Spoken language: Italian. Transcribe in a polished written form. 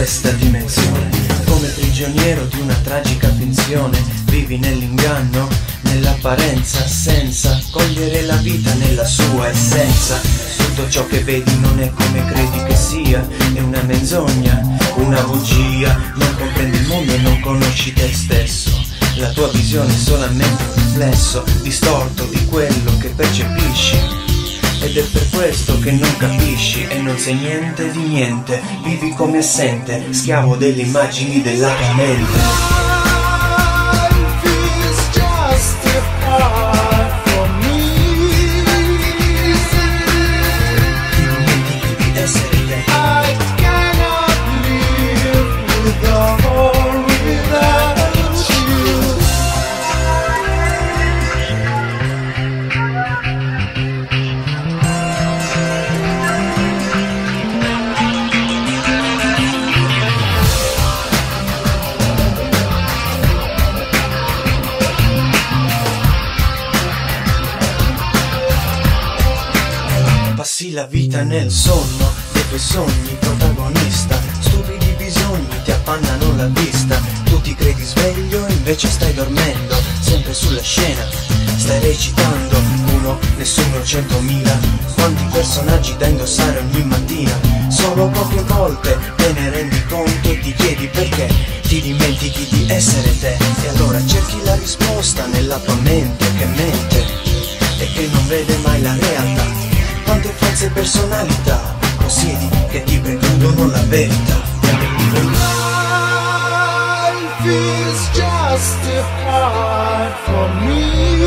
questa dimensione. Come prigioniero di una tragica finzione, vivi nell'inganno, nell'apparenza, senza cogliere la vita nella sua essenza. Tutto ciò che vedi non è come credi che sia, è una menzogna, una bugia. Non comprendi il mondo e non conosci te stesso. La tua visione è solamente un riflesso distorto di quello che percepisci. Ed è per questo che non capisci e non sai niente di niente. Vivi come assente, schiavo delle immagini della tua mente. Passi la vita nel sonno dei tuoi sogni, protagonista. Stupidi bisogni ti appannano la vista. Tu ti credi sveglio, invece stai dormendo. Sempre sulla scena, stai recitando. Uno, nessuno, 100.000. Quanti personaggi da indossare ogni mattina. Solo poche volte te ne rendi conto e ti chiedi perché. Ti dimentichi di essere te. E allora cerchi la risposta nella tua mente che mente e che non vede mai la realtà. Quante false personalità possiedi che ti precludono la verità. Life is just too hard for me.